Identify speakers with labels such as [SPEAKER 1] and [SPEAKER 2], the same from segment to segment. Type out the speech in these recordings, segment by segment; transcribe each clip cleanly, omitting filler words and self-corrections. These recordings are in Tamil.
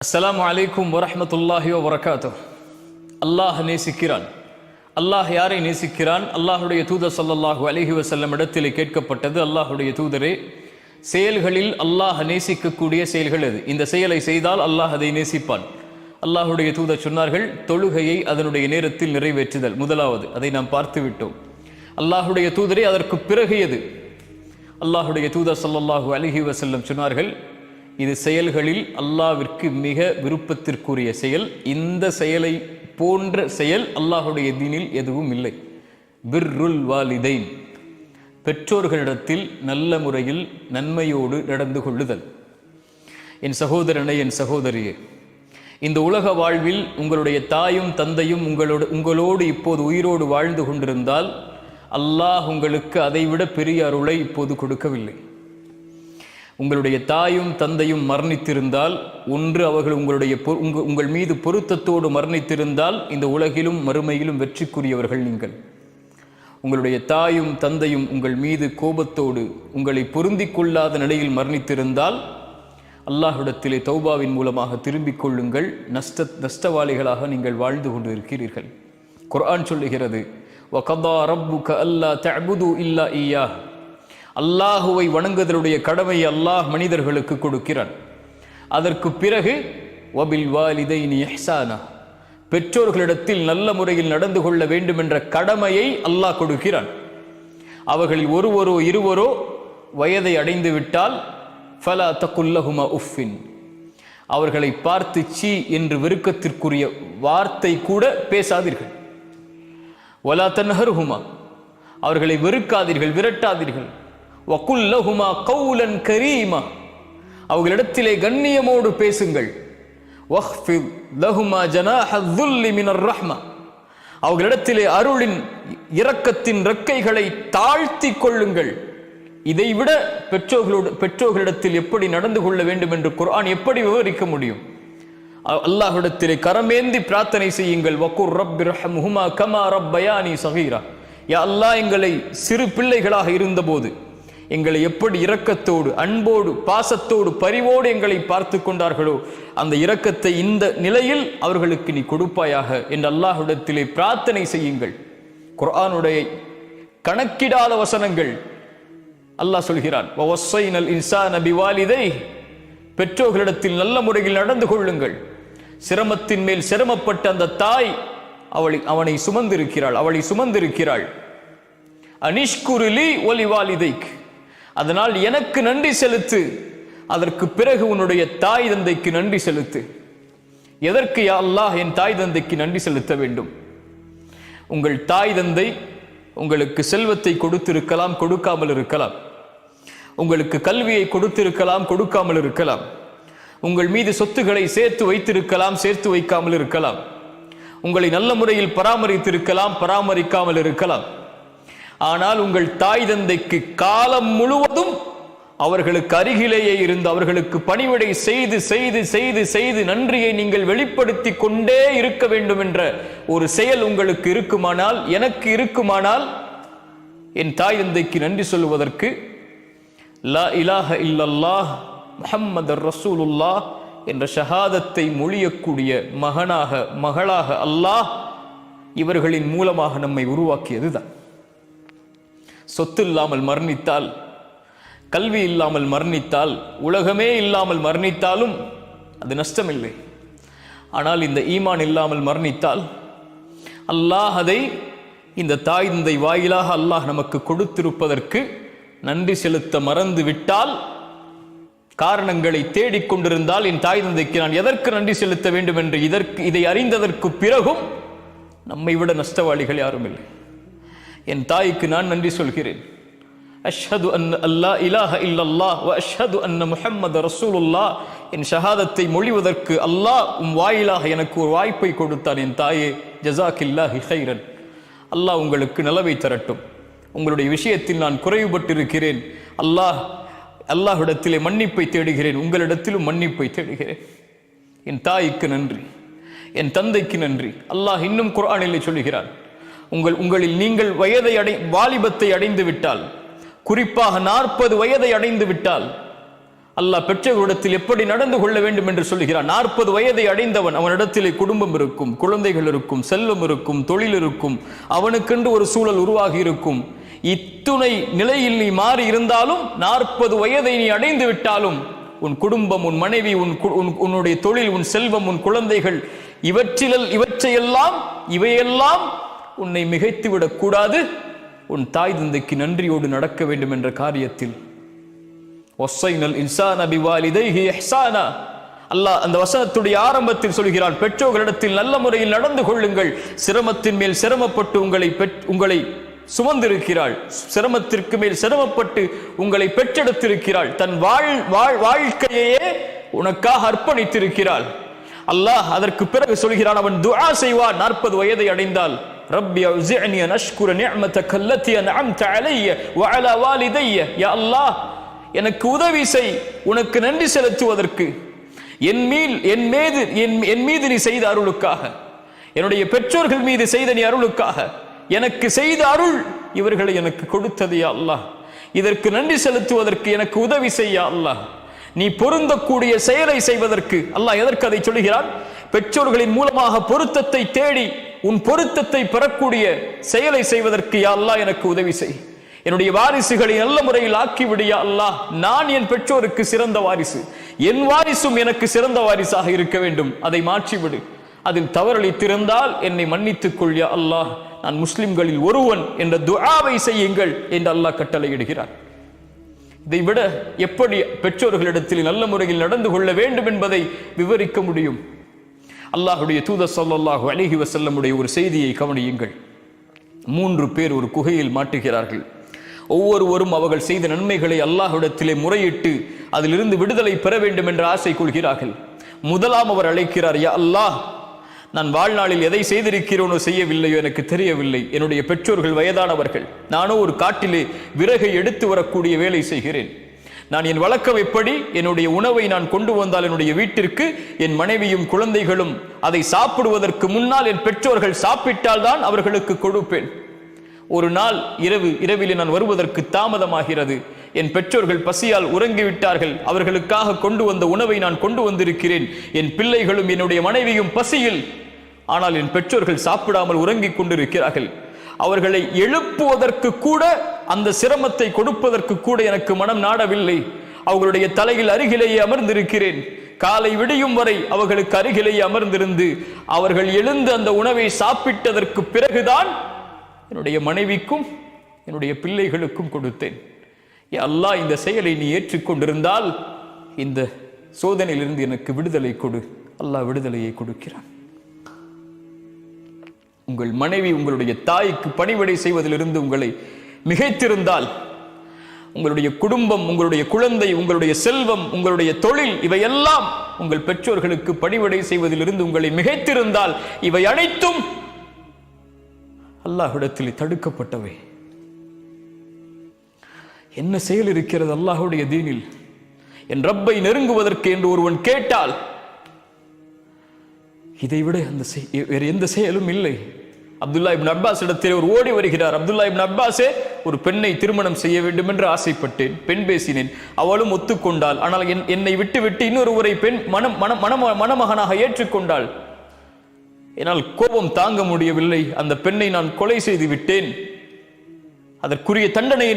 [SPEAKER 1] அஸ்ஸலாமு அலைக்கும் வரஹ்மத்துல்லாஹி வபரகாத்துஹ். அல்லாஹ் நேசிக்கிறான். அல்லாஹ் யாரை நேசிக்கிறான்? அல்லாஹுடைய தூதர் ஸல்லல்லாஹு அலைஹி வஸல்லம் இடத்திலே கேட்கப்பட்டது, அல்லாஹுடைய தூதரே, செயல்களில் அல்லாஹ் நேசிக்கக்கூடிய செயல்கள் எது? இந்த செயலை செய்தால் அல்லாஹ் அதை நேசிப்பான். அல்லாஹுடைய தூதர் சொன்னார்கள், தொழுகையை அதனுடைய நேரத்தில் நிறைவேற்றுதல் முதலாவது. அதை நாம் பார்த்து விட்டோம். அல்லாஹுடைய தூதரே, அதற்கு பிறகு எது? அல்லாஹுடைய தூதர் ஸல்லல்லாஹு அலைஹி வஸல்லம் சொன்னார்கள், இது செயல்களில் அல்லாஹ்விற்கு மிக விருப்பத்திற்குரிய செயல். இந்த செயலை போன்ற செயல் அல்லாஹுடைய தீனில் எதுவும் இல்லை. பிர்ருல் வாலிதைன், பெற்றோர்களிடத்தில் நல்ல முறையில் நன்மையோடு நடந்து கொள்ளுதல். என் சகோதரனை, என் சகோதரியே, இந்த உலக வாழ்வில் உங்களுடைய தாயும் தந்தையும் உங்களோடு இப்போது உயிரோடு வாழ்ந்து கொண்டிருந்தால் அல்லாஹ் உங்களுக்கு அதைவிட பெரிய அருளை இப்போது கொடுக்கவில்லை. உங்களுடைய தாயும் தந்தையும் மரணித்திருந்தால், ஒன்று அவர்கள் உங்கள் மீது பொருத்தத்தோடு மரணித்திருந்தால் இந்த உலகிலும் மறுமையிலும் வெற்றிக்குரியவர்கள் நீங்கள். உங்களுடைய தாயும் தந்தையும் உங்கள் மீது கோபத்தோடு உங்களை பொருந்திக் கொள்ளாத நிலையில் மரணித்திருந்தால் அல்லாஹ்விடத்திலே தௌபாவின் மூலமாக திரும்பிக் கொள்ளுங்கள். நஷ்டவாளிகளாக நீங்கள் வாழ்ந்து கொண்டு இருக்கிறீர்கள். குர்ஆன் சொல்லுகிறது, வகதா ரப்புக அல்லா தஅபுது இல்லா இய்யாஹ். அல்லாஹுவை வணங்குதலுடைய கடமையை அல்லாஹ் மனிதர்களுக்கு கொடுக்கிறான். அதற்கு பிறகு வபில் வாலிதைனி இஹ்சானா, பெற்றோர்களிடத்தில் நல்ல முறையில் நடந்து கொள்ள வேண்டும் என்ற கடமையை அல்லாஹ் கொடுக்கிறான். அவர்களில் ஒருவரோ இருவரோ வயதை அடைந்து விட்டால் ஃபலா தகுல்லஹுமா உஃபின், அவர்களை பார்த்து சீ என்று வெறுக்கத்திற்குரிய வார்த்தை கூட பேசாதீர்கள். வலா தன்ஹர்ஹுமா, அவர்களை வெறுக்காதீர்கள், விரட்டாதீர்கள். வகுல்லஹுமா கௌலன் கரீமா, அவர்களிடத்திலே கண்ணியமோடு பேசுங்கள். வஹ்ஃபித் லஹுமா ஜனாஹ ذுல்லி மினர் ரஹ்மா, அவர்களிடத்திலே அருளின் இரக்கத்தின் ரெக்கைகளை தாழ்த்தி கொள்ளுங்கள். இதைவிட பெற்றோர்களிடத்தில் எப்படி நடந்து கொள்ள வேண்டும் என்று குர்ஆன் எப்படி விவரிக்க முடியும்? அல்லாஹ்விடத்திலே கரமேந்தி பிரார்த்தனை செய்யுங்கள். வகுர் ரப்பிர்ஹம்ஹுமா கமா ரப்பயானி ஸகீரா, யா அல்லாஹ், எங்களை சிறு பிள்ளைகளாக இருந்தபோது எங்களை எப்படி இரக்கத்தோடு அன்போடு பாசத்தோடு பரிவோடு எங்களை பார்த்து கொண்டார்களோ அந்த இரக்கத்தை இந்த நிலையில் அவர்களுக்கு நீ கொடுப்பாயாக என்று அல்லாஹ்விடத்திலே பிரார்த்தனை செய்யுங்கள். குர்ஆனுடைய கணக்கிடாத வசனங்கள். அல்லாஹ் சொல்கிறான், வவஸ்ஸைனல் இன்சான பிவாலிதைஹி, பெற்றோர்களிடத்தில் நல்ல முறையில் நடந்து கொள்ளுங்கள். சிரமத்தின் மேல் சிரமப்பட்ட அந்த தாய் அவனை சுமந்திருக்கிறாள், அவளை சுமந்திருக்கிறாள். அனிஷ்குருலி ஒலிவாலிதைக், அதனால் எனக்கு நன்றி செலுத்து. அதற்கு பிறகு உன்னுடைய தாய் தந்தைக்கு நன்றி செலுத்து. எதற்கு யா அல்லாஹ் என் தாய் தந்தைக்கு நன்றி செலுத்த வேண்டும்? உங்கள் தாய் தந்தை உங்களுக்கு செல்வத்தை கொடுத்திருக்கலாம், கொடுக்காமல் இருக்கலாம். உங்களுக்கு கல்வியை கொடுத்திருக்கலாம், கொடுக்காமல் இருக்கலாம். உங்கள் மீது சொத்துக்களை சேர்த்து வைத்திருக்கலாம், சேர்த்து வைக்காமல் இருக்கலாம். உங்களை நல்ல முறையில் பராமரித்திருக்கலாம், பராமரிக்காமல் இருக்கலாம். ஆனால் உங்கள் தாய் தந்தைக்கு காலம் முழுவதும் அவர்களுக்கு அருகிலேயே இருந்து அவர்களுக்கு பணிவிடை செய்து செய்து செய்து செய்து நன்றியை நீங்கள் வெளிப்படுத்தி கொண்டே இருக்க வேண்டும் என்ற ஒரு செயல் உங்களுக்கு இருக்குமானால், எனக்கு இருக்குமானால், என் தாய் தந்தைக்கு நன்றி சொல்வதற்கு லா இலாஹ இல்லல்லாஹ் முஹம்மதர் ரசூலுல்லாஹ் என்ற ஷஹாதத்தை மொழியக்கூடிய மகளாக அல்லாஹ் இவர்களின் மூலமாக நம்மை உருவாக்கியதுதான். சொத்து இல்லாமல் மரணித்தால், கல்வி இல்லாமல் மரணித்தால், உலகமே இல்லாமல் மரணித்தாலும் அது நஷ்டமில்லை. ஆனால் இந்த ஈமான் இல்லாமல் மரணித்தால் அல்லாஹ் அதை இந்த தாய் தந்தை வாயிலாக அல்லாஹ் நமக்கு கொடுத்திருப்பதற்கு நன்றி செலுத்த மறந்து விட்டால், காரணங்களை தேடிக்கொண்டிருந்தால், என் தாய் தந்தைக்கு நான் எதற்கு நன்றி செலுத்த வேண்டும் என்று இதை அறிந்ததற்கு பிறகும் நம்மை விட நஷ்டவாளிகள் யாரும் இல்லை. என் தாய்க்கு நான் நன்றி சொல்கிறேன். அஷ்ஹது அன் அல்லா இலாஹ இல்லல்லாஹ் வ அஷ்ஹது அன்ன முஹம்மது ரசூலுல்லாஹ் என் ஷஹாதத்தை மொழிவதற்கு அல்லாஹ் வாயிலாக எனக்கு ஒரு வாய்ப்பை கொடுத்தான். என் தாயே, ஜஸாக்கில்லாஹி ஹைரன். அல்லாஹ் உங்களுக்கு நலவை தரட்டும். உங்களுடைய விஷயத்தில் நான் குறைவுபட்டிருக்கிறேன். அல்லாஹ்விடத்திலே மன்னிப்பை தேடுகிறேன், உங்களிடத்திலும் மன்னிப்பை தேடுகிறேன். என் தாய்க்கு நன்றி, என் தந்தைக்கு நன்றி. அல்லாஹ் இன்னும் குர்ஆனிலே சொல்கிறான், உங்களில் நீங்கள் வாலிபத்தை அடைந்து விட்டால், குறிப்பாக 40 வயதை அடைந்து விட்டால் அல்லாஹ் பெற்றோரிடத்தில் எப்படி நடந்து கொள்ள வேண்டும் என்று சொல்கிறான். 40 வயதை அடைந்தவன், அவனிடத்திலே குடும்பம் இருக்கும், குழந்தைகள் இருக்கும், செல்வம் இருக்கும், தொழில் இருக்கும், அவனுக்கென்று ஒரு சூழல் உருவாகி இருக்கும். இத்துணை நிலையில் நீ மாறி இருந்தாலும் 40 வயதை நீ அடைந்து விட்டாலும் உன் குடும்பம், உன் மனைவி, உன்னுடைய தொழில், உன் செல்வம், உன் குழந்தைகள், இவையெல்லாம் உன்னை மிகைத்து விடக் கூடாது. உன் தாய் தந்தைக்கு நன்றியோடு நடக்க வேண்டும் என்ற காரியத்தில் அல்லாஹ் அந்த வசனத்துடைய ஆரம்பத்தில் சொல்கிறான், பெற்றோர்களிடத்தில் நல்ல முறையில் நடந்து கொள்ளுங்கள். சிரமத்தின் மேல் சிரமப்பட்டு உங்களை சுமந்திருக்கிறாள், சிரமத்திற்கு மேல் சிரமப்பட்டு உங்களை பெற்றெடுத்திருக்கிறாள், தன் வாழ்க்கையே உனக்காக அர்ப்பணித்திருக்கிறாள். அல்லாஹ் அதற்கு பிறகு சொல்கிறான், அவன் துஆ செய்வான் 40 வயதை அடைந்தால், ரப்பி அவ்ஸிஅனி அன் அஷ்குர நிஅமதக அல்லதி அன்அம்த அலைய வ அலா வாலிதைய. யா அல்லாஹ், எனக்கு உதவி செய் உனக்கு நன்றி செலுத்துவதற்கு, என் மீது நீ செய்த அருளுக்காக, என்னுடைய பெற்றோர்கள் மீது செய்த நீ அருளுக்காக, எனக்கு செய்த அருள் இவர்களை எனக்கு கொடுத்தது யா அல்லாஹ், இதற்கு நன்றி செலுத்துவதற்கு எனக்கு உதவி செய்ய அல்லாஹ். நீ பொருந்தக்கூடிய செயலை செய்வதற்கு அல்லாஹ் எதற்கு அதை சொல்கிறான்? பெற்றோர்களின் மூலமாக பொருத்தத்தை தேடி உன் பொருத்தத்தை பெறக்கூடிய செயலை செய்வதற்கு யா அல்லாஹ் எனக்கு உதவி செய். என்னுடைய வாரிசுகளை நல்ல முறையில் ஆக்கிவிடு யா அல்லாஹ். நான் என் பெற்றோருக்கு சிறந்த வாரிசு, என் வாரிசும் எனக்கு சிறந்த வாரிசாக இருக்க வேண்டும். அதை மாற்றிவிடு. அதில் தவறளித்திருந்தால் என்னை மன்னித்துக் கொள் யா அல்லாஹ், நான் முஸ்லிம்களில் ஒருவன் என்ற துஆவை செய்யுங்கள் என்று அல்லாஹ் கட்டளையிடுகிறார். இதை விட எப்படி பெற்றோர்களிடத்தில் நல்ல முறையில் நடந்து கொள்ள வேண்டும் என்பதை விவரிக்க முடியும்? அல்லாஹ்வுடைய தூதர் ஸல்லல்லாஹு அலைஹி வஸல்லமுடைய ஒரு செய்தியை கவனியுங்கள். 3 பேர் ஒரு குகையில் மாட்டுகிறார்கள். ஒவ்வொருவரும் அவர்கள் செய்த நன்மைகளை அல்லாஹ்விடத்திலே முறையிட்டு அதிலிருந்து விடுதலை பெற வேண்டும் என்ற ஆசை கொள்கிறார்கள். முதலாம் அவர் அழைக்கிறார், யா அல்லாஹ், நான் வாழ்நாளில் எதை செய்திருக்கிறோனோ செய்யவில்லையோ எனக்கு தெரியவில்லை. என்னுடைய பெற்றோர்கள் வயதானவர்கள், நானோ ஒரு காட்டிலே விறகை எடுத்து வரக்கூடிய வேலை செய்கிறேன். நான் என் வழக்கம் எப்படி, என்னுடைய உணவை நான் கொண்டு வந்தால் என்னுடைய வீட்டிற்கு என் மனைவியும் குழந்தைகளும் அதை சாப்பிடுவதற்கு முன்னால் என் பெற்றோர்கள் சாப்பிட்டால் தான் அவர்களுக்கு கொடுப்பேன். ஒரு நாள் இரவிலே நான் வருவதற்கு தாமதமாகிறது. என் பெற்றோர்கள் பசியால் உறங்கிவிட்டார்கள். அவர்களுக்காக கொண்டு வந்த உணவை நான் கொண்டு வந்திருக்கிறேன். என் பிள்ளைகளும் என்னுடைய மனைவியும் பசியில், ஆனால் என் பெற்றோர்கள் சாப்பிடாமல் உறங்கிக் கொண்டிருக்கிறார்கள். அவர்களை எழுப்புவதற்கு கூட, அந்த சிரமத்தை கொடுப்பதற்கு கூட எனக்கு மனம் நாடவில்லை. அவர்களுடைய தலையில் அருகிலேயே அமர்ந்திருக்கிறேன். காலை விடியும் வரை அவர்களுக்கு அருகிலேயே அமர்ந்திருந்து அவர்கள் எழுந்து அந்த உணவை சாப்பிட்டதற்கு பிறகுதான் என்னுடைய மனைவிக்கும் என்னுடைய பிள்ளைகளுக்கும் கொடுத்தேன். அல்லாஹ், இந்த செயலை நீ ஏற்றுக்கொண்டிருந்தால் இந்த சோதனையிலிருந்து எனக்கு விடுதலை கொடு. அல்லாஹ் விடுதலையை கொடுக்கிறான். உங்கள் மனைவி உங்களுடைய தாய்க்கு பணிவிடை செய்வதிலிருந்து உங்களை மிகைத்திருந்தால், உங்களுடைய குடும்பம், உங்களுடைய குழந்தை, உங்களுடைய செல்வம், உங்களுடைய தொழில், இவையெல்லாம் உங்கள் பெற்றோர்களுக்கு பணிவிடை செய்வதிலிருந்து உங்களை மிகைத்திருந்தால், இவை அனைத்தும் அல்லாஹ்விடத்தில் தடுக்கப்பட்டவை. என்ன செயல் இருக்கிறது அல்லாஹ்வுடைய தீனில்? என் ரப்பை நெருங்குவதற்கு என்று ஒருவன் கேட்டால், இதைவிட வேறு எந்த செயலும் இல்லை. அப்துல்லா இப்னு அப்பாஸ் இடத்தில் ஒரு ஓடி வருகிறார். அப்துல்லா இப்னு அப்பாஸே, ஒரு பெண்ணை திருமணம் செய்ய வேண்டும் என்று ஆசைப்பட்டேன், பெண் பேசினேன், அவளும் ஒத்துக்கொண்டாள். ஆனால் என்னை விட்டு இன்னொருவரை பெண் மணமகனாக ஏற்றுக்கொண்டாள். என்னால் கோபம் தாங்க முடியவில்லை. அந்த பெண்ணை நான் கொலை செய்து விட்டேன். அதற்குரிய தண்டனையை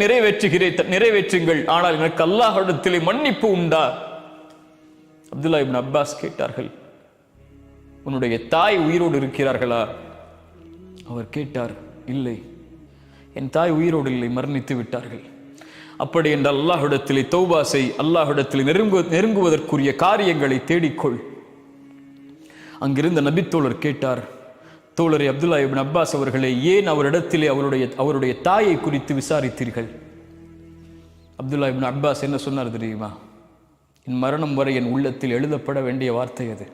[SPEAKER 1] நிறைவேற்றுங்கள். ஆனால் எனக்கு அல்லாஹ்விடத்திலே மன்னிப்பு உண்டா? அப்துல்லா இப்னு அப்பாஸ் கேட்டார்கள், உன்னுடைய தாய் உயிரோடு இருக்கிறார்களா? அவர் கேட்டார், இல்லை, என் தாய் உயிரோடு இல்லை, மரணித்து விட்டார்கள். அப்படி என்றால் அல்லாஹ்விடத்திலே தௌபா செய், அல்லாஹ்விடத்திலே நெருங்குவதற்குரிய காரியங்களை தேடிக்கொள். அங்கிருந்த நபித்தோழர் கேட்டார், தோழரை அப்துல்லா இப்னு அப்பாஸ் அவர்களே, ஏன் அவரிடத்திலே அவருடைய தாயை குறித்து விசாரித்தீர்கள்? அப்துல்லா இப்னு அப்பாஸ் என்ன சொன்னார் தெரியுமா? என் மரணம் வரை என் உள்ளத்தில் எழுதப்பட வேண்டிய வார்த்தை அது.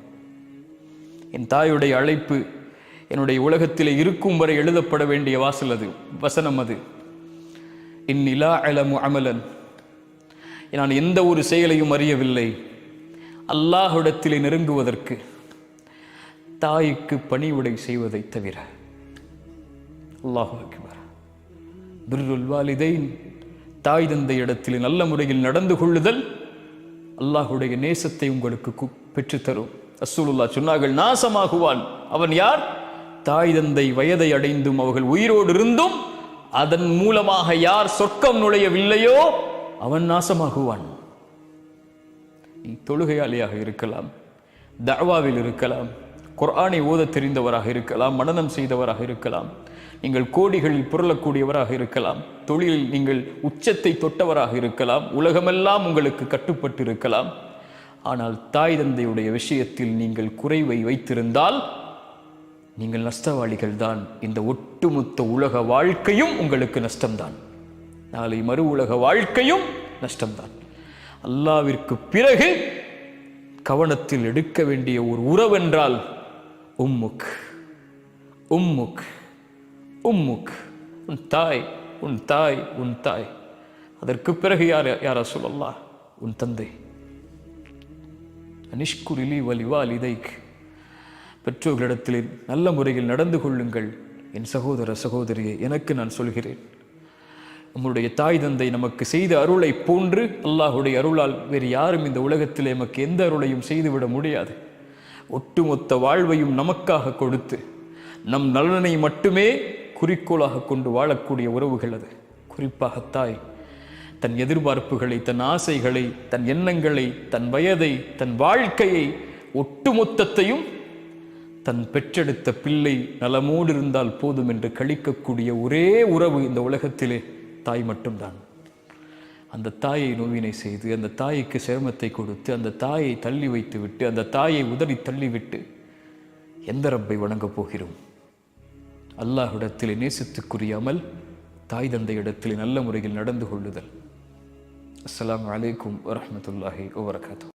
[SPEAKER 1] என் தாயுடைய அழைப்பு என்னுடைய உலகத்திலே இருக்கும் வரை எழுதப்பட வேண்டிய வசனம் அது. இன்னிலா அலமு அமலன், நான் எந்த ஒரு செயலையும் அறியவில்லை அல்லாஹ்விடத்திலே நெருங்குவதற்கு தாய்க்கு பணிவிடை செய்வதை தவிர. அல்லாஹு அக்பர். பிர்ருல் வாலிதைன், தாய் தந்தை இடத்தில் நல்ல முறையில் நடந்து கொள்ளுதல் அல்லாஹுடைய நேசத்தை உங்களுக்கு பெற்றுத்தரும். ரசூலுல்லாஹ் சொன்னார்கள், நாசமாகுவான் அவன் யார்? தாய் தந்தை வயதை அடைந்தும் அவர்கள் உயிரோடு இருந்தும் அதன் மூலமாக யார் சொர்க்கம் நுழையவில்லையோ அவன் நாசமாகுவான். நீ தொழுகையாளியாக இருக்கலாம், தஅவாவில் இருக்கலாம், குர்ஆனை ஓத தெரிந்தவராக இருக்கலாம், மனனம் செய்தவராக இருக்கலாம், நீங்கள் கோடிகளில் புரளக்கூடியவராக இருக்கலாம், தொழிலில் நீங்கள் உச்சத்தை தொட்டவராக இருக்கலாம், உலகமெல்லாம் உங்களுக்கு கட்டுப்பட்டு இருக்கலாம். ஆனால் தாய் தந்தையுடைய விஷயத்தில் நீங்கள் குறைவை வைத்திருந்தால் நீங்கள் நஷ்டவாளிகள் தான். இந்த ஒட்டுமொத்த உலக வாழ்க்கையும் உங்களுக்கு நஷ்டம்தான். நாளை மறு உலக வாழ்க்கையும் நஷ்டம்தான். அல்லாவிற்கு பிறகு கவனத்தில் எடுக்க வேண்டிய ஒரு உறவென்றால் உம்முக் உம்முக் உம்முக், உன் தாய் உன் தாய் உன் தாய். அதற்கு பிறகு யார் ரசூலல்லாஹ்? உன் தந்தை. அனிஷ்குரிலி வலிவாலிதைக், பெற்றோர்களிடத்தில் நல்ல முறையில் நடந்து கொள்ளுங்கள். என் சகோதர சகோதரியை, எனக்கு நான் சொல்கிறேன், நம்முடைய தாய் தந்தை நமக்கு செய்த அருளை போன்று அல்லாஹுடைய அருளால் வேறு யாரும் இந்த உலகத்திலே நமக்கு எந்த அருளையும் செய்துவிட முடியாது. ஒட்டுமொத்த வாழ்வையும் நமக்காக கொடுத்து நம் நலனை மட்டுமே குறிக்கோளாக கொண்டு வாழக்கூடிய உறவுகள் அது. குறிப்பாக தாய் தன் எதிர்பார்ப்புகளை, தன் ஆசைகளை, தன் எண்ணங்களை, தன் வயதை, தன் வாழ்க்கையை, ஒட்டுமொத்தத்தையும் தன் பெற்றெடுத்த பிள்ளை நலமோடு இருந்தால் போதும் என்று கழிக்கக்கூடிய ஒரே உறவு இந்த உலகத்திலே தாய் மட்டும்தான். அந்த தாயை நோவினை செய்து, அந்த தாய்க்கு சிரமத்தை கொடுத்து, அந்த தாயை தள்ளி வைத்து விட்டு, அந்த தாயை உதறி தள்ளிவிட்டு எந்த ரப்பை வணங்கப் போகிறோம்? அல்லாஹ்விடத்திலே நேசத்துக்குரிய அமல் தாய் தந்தை இடத்திலே நல்ல முறையில் நடந்து கொள்ளுதல். அஸ்ஸலாமு அலைக்கும் வரஹ்மத்துல்லாஹி வபரகாத்துஹு.